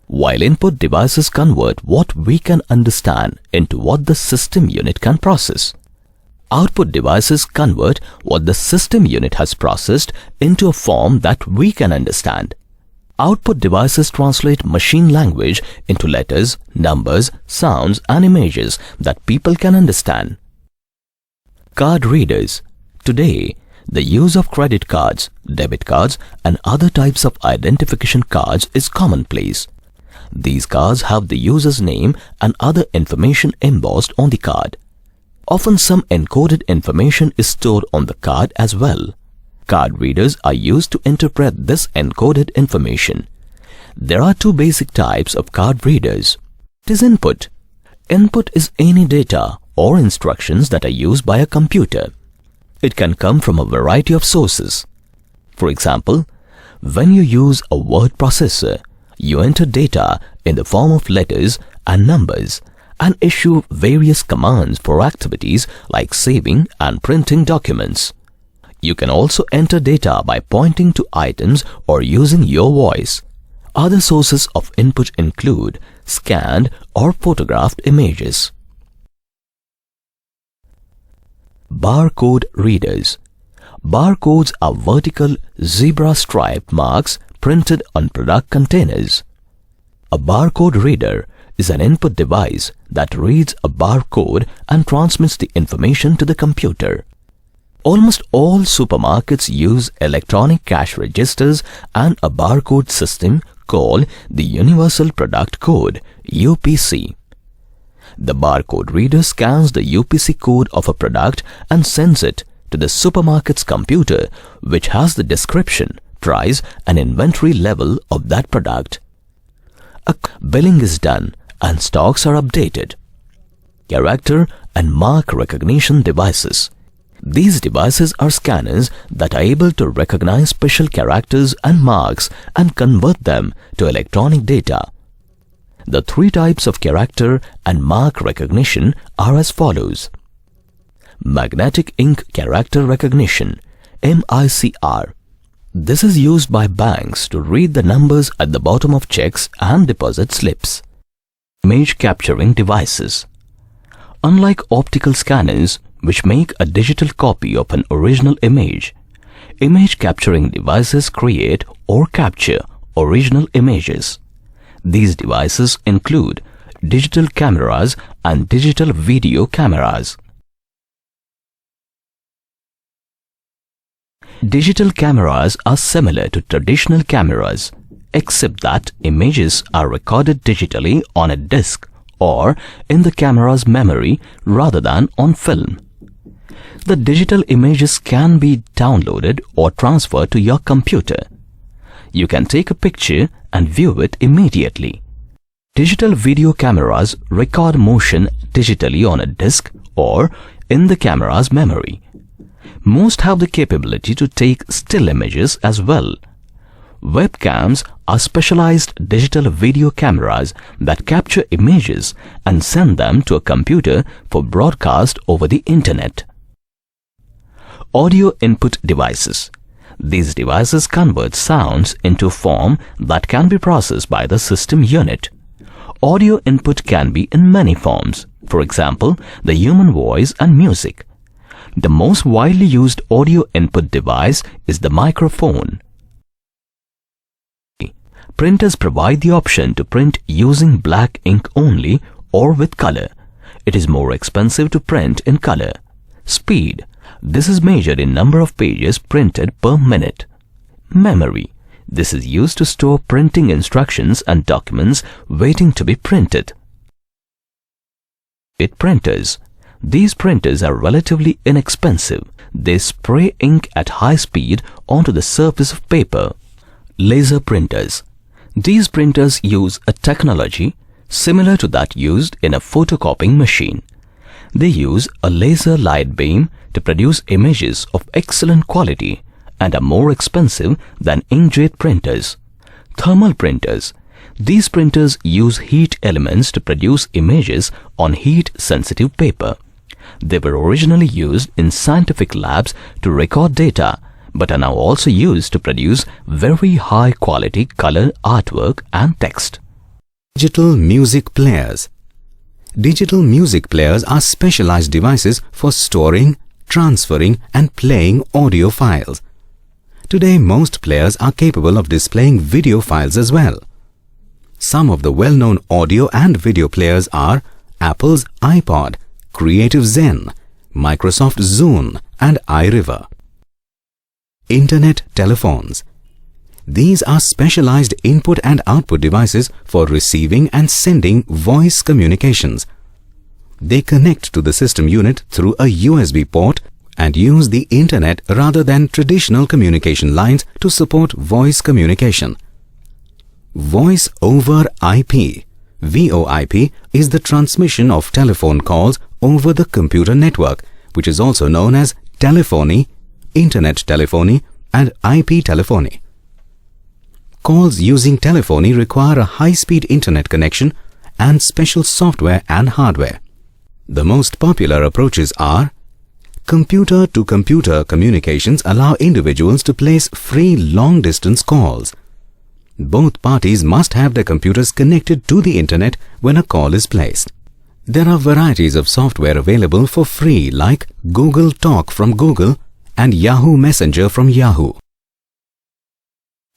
While input devices convert what we can understand into what the system unit can process, output devices convert what the system unit has processed into a form that we can understand. Output devices translate machine language into letters, numbers, sounds and images that people can understand. Card readers. Today, the use of credit cards, debit cards and other types of identification cards is commonplace. These cards have the user's name and other information embossed on the card. Often some encoded information is stored on the card as well. Card readers are used to interpret this encoded information. There are two basic types of card readers. It is input. Input is any data or instructions that are used by a computer. It can come from a variety of sources. For example, when you use a word processor, you enter data in the form of letters and numbers and issue various commands for activities like saving and printing documents. You can also enter data by pointing to items or using your voice. Other sources of input include scanned or photographed images. Barcode readers. Barcodes are vertical zebra stripe marks printed on product containers. A barcode reader is an input device that reads a barcode and transmits the information to the computer. Almost all supermarkets use electronic cash registers and a barcode system called the Universal Product Code (UPC). The barcode reader scans the UPC code of a product and sends it to the supermarket's computer, which has the description, price and inventory level of that product. A billing is done and stocks are updated. Character and mark recognition devices. These devices are scanners that are able to recognize special characters and marks and convert them to electronic data. The three types of character and mark recognition are as follows. Magnetic ink character recognition, MICR. This is used by banks to read the numbers at the bottom of checks and deposit slips. Image capturing devices. Unlike optical scanners, which make a digital copy of an original image capturing devices create or capture original images. These devices include digital cameras and digital video cameras. Digital cameras are similar to traditional cameras, except that images are recorded digitally on a disk or in the camera's memory rather than on film. The digital images can be downloaded or transferred to your computer. You can take a picture and view it immediately. Digital video cameras record motion digitally on a disk or in the camera's memory. Most have the capability to take still images as well. Webcams are specialized digital video cameras that capture images and send them to a computer for broadcast over the internet. Audio input devices. These devices convert sounds into form that can be processed by the system unit. Audio input can be in many forms, for example, the human voice and music. The most widely used audio input device is the microphone. Printers provide the option to print using black ink only or with color. It is more expensive to print in color. Speed. This is measured in number of pages printed per minute. Memory. This is used to store printing instructions and documents waiting to be printed. Printers. These printers are relatively inexpensive. They spray ink at high speed onto the surface of paper. Laser printers. These printers use a technology similar to that used in a photocopying machine. They use a laser light beam to produce images of excellent quality and are more expensive than inkjet printers. Thermal printers. These printers use heat elements to produce images on heat-sensitive paper. They were originally used in scientific labs to record data, but are now also used to produce very high-quality color artwork and text. Digital music players. Digital music players are specialized devices for storing, transferring and playing audio files. Today, most players are capable of displaying video files as well. Some of the well-known audio and video players are Apple's iPod, Creative Zen, Microsoft Zune and iRiver. Internet telephones. These are specialized input and output devices for receiving and sending voice communications. They connect to the system unit through a USB port and use the internet rather than traditional communication lines to support voice communication. Voice over IP, VoIP, is the transmission of telephone calls over the computer network, which is also known as telephony, internet telephony and IP telephony. Calls using telephony require a high-speed internet connection and special software and hardware. The most popular approaches are computer-to-computer communications allow individuals to place free long-distance calls. Both parties must have their computers connected to the internet when a call is placed. There are varieties of software available for free like Google Talk from Google and Yahoo Messenger from Yahoo.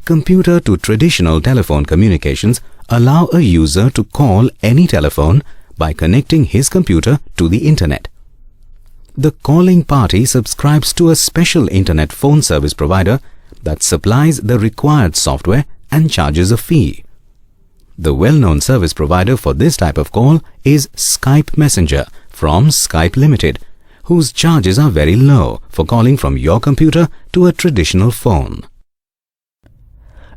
Computer to traditional telephone communications allow a user to call any telephone by connecting his computer to the internet. The calling party subscribes to a special internet phone service provider that supplies the required software and charges a fee. The well-known service provider for this type of call is Skype Messenger from Skype Limited, whose charges are very low for calling from your computer to a traditional phone.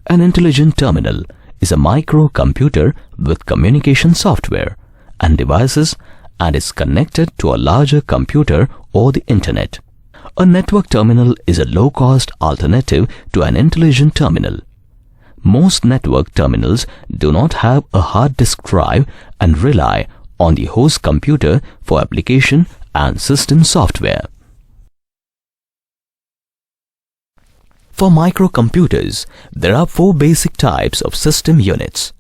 An intelligent terminal is a microcomputer with communication software and devices and is connected to a larger computer or the internet. A network terminal is a low-cost alternative to an intelligent terminal. Most network terminals do not have a hard disk drive and rely on the host computer for application and system software. For microcomputers, there are 4 basic types of system units.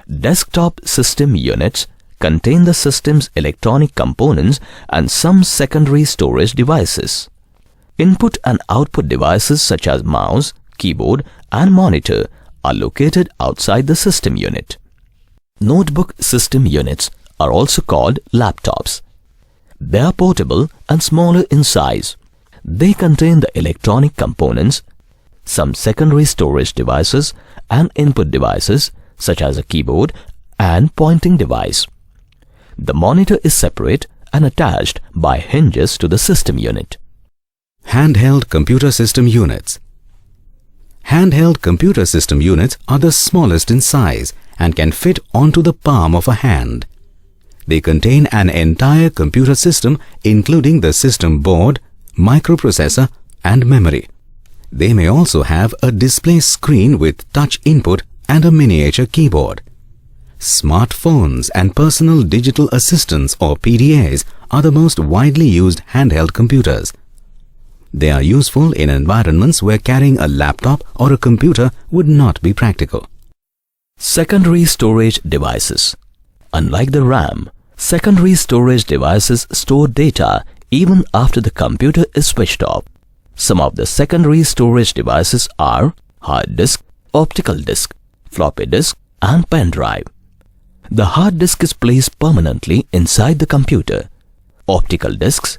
Desktop system units contain the system's electronic components and some secondary storage devices. Input and output devices such as mouse, keyboard and monitor are located outside the system unit. Notebook system units are also called laptops. They are portable and smaller in size. They contain the electronic components, some secondary storage devices and input devices such as a keyboard and pointing device. The monitor is separate and attached by hinges to the system unit. Handheld computer system units. Handheld computer system units are the smallest in size and can fit onto the palm of a hand. They contain an entire computer system including the system board, microprocessor and memory. They may also have a display screen with touch input and a miniature keyboard. Smartphones and personal digital assistants or PDAs are the most widely used handheld computers. They are useful in environments where carrying a laptop or a computer would not be practical. Secondary storage devices. Unlike the RAM, secondary storage devices store data even after the computer is switched off. Some of the secondary storage devices are hard disk, optical disk, floppy disk and pen drive. The hard disk is placed permanently inside the computer. Optical disks,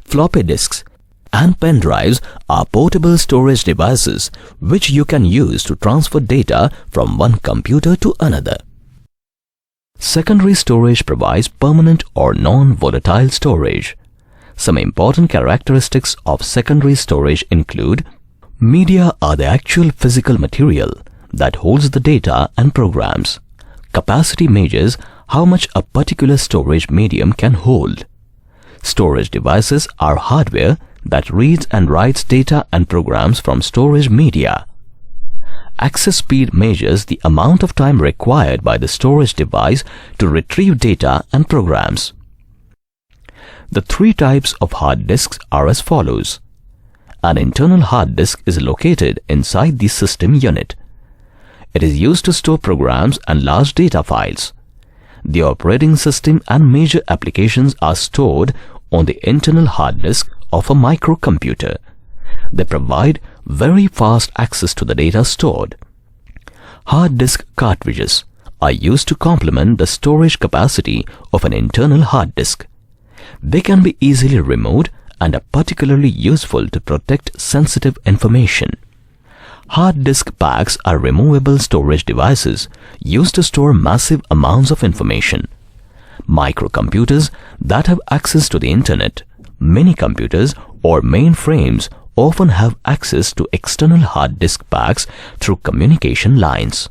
floppy disks and pen drives are portable storage devices which you can use to transfer data from one computer to another. Secondary storage provides permanent or non-volatile storage. Some important characteristics of secondary storage include: media are the actual physical material that holds the data and programs. Capacity measures how much a particular storage medium can hold. Storage devices are hardware that reads and writes data and programs from storage media. Access speed measures the amount of time required by the storage device to retrieve data and programs. The 3 types of hard disks are as follows. An internal hard disk is located inside the system unit. It is used to store programs and large data files. The operating system and major applications are stored on the internal hard disk of a microcomputer. They provide very fast access to the data stored. Hard disk cartridges are used to complement the storage capacity of an internal hard disk. They can be easily removed and are particularly useful to protect sensitive information. Hard disk packs are removable storage devices used to store massive amounts of information. Microcomputers that have access to the internet, mini-computers or mainframes often have access to external hard disk packs through communication lines.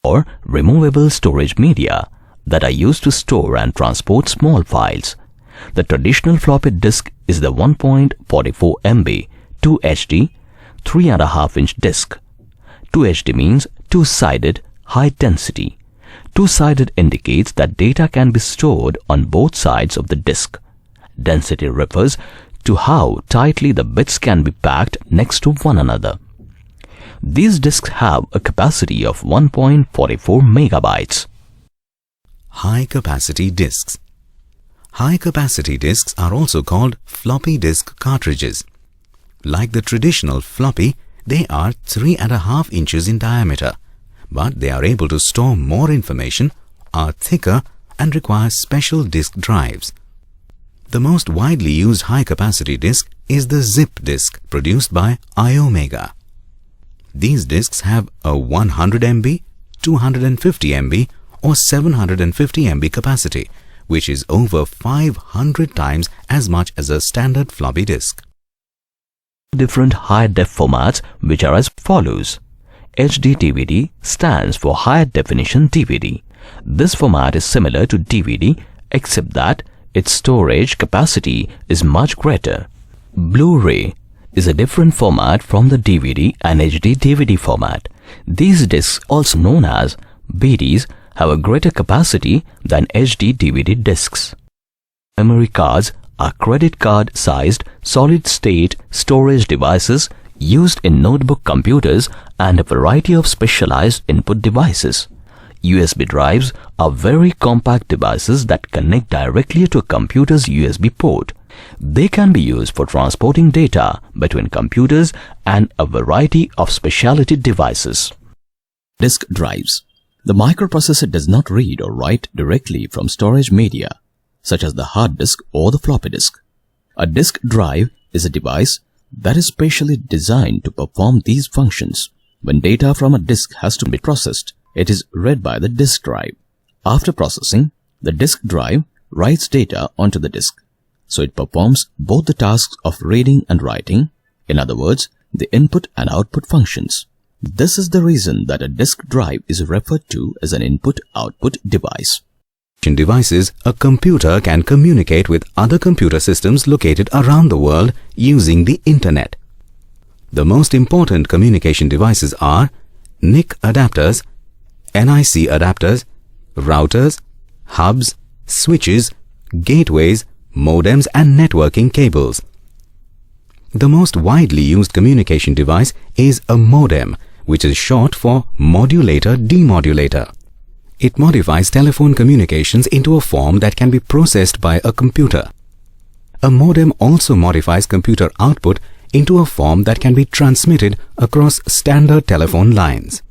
Or removable storage media that are used to store and transport small files. The traditional floppy disk is the 1.44 MB 2HD 3.5-inch disk. 2HD means two-sided high density. Two-sided indicates that data can be stored on both sides of the disk. Density refers to how tightly the bits can be packed next to one another. These disks have a capacity of 1.44 megabytes. High-capacity disks. High-capacity disks are also called floppy disk cartridges. Like the traditional floppy, they are 3.5 inches in diameter, but they are able to store more information, are thicker, and require special disk drives. The most widely used high-capacity disk is the zip disk produced by Iomega. These disks have a 100 MB, 250 MB, or 750 MB capacity, which is over 500 times as much as a standard floppy disk. Different high-def formats which are as follows. HD DVD stands for High Definition DVD. This format is similar to DVD except that its storage capacity is much greater. Blu-ray is a different format from the DVD and HD DVD format. These discs, also known as BDs, have a greater capacity than HD DVD discs. Memory cards are credit card-sized solid-state storage devices used in notebook computers and a variety of specialized input devices. USB drives are very compact devices that connect directly to a computer's USB port. They can be used for transporting data between computers and a variety of specialty devices. Disk drives. The microprocessor does not read or write directly from storage media, such as the hard disk or the floppy disk. A disk drive is a device that is specially designed to perform these functions. When data from a disk has to be processed, it is read by the disk drive. After processing, the disk drive writes data onto the disk, so it performs both the tasks of reading and writing, in other words, the input and output functions. This is the reason that a disk drive is referred to as an input-output device. In devices, a computer can communicate with other computer systems located around the world using the internet. The most important communication devices are NIC adapters, NIC adapters, routers, hubs, switches, gateways, modems and networking cables. The most widely used communication device is a modem, which is short for modulator-demodulator. It modifies telephone communications into a form that can be processed by a computer. A modem also modifies computer output into a form that can be transmitted across standard telephone lines.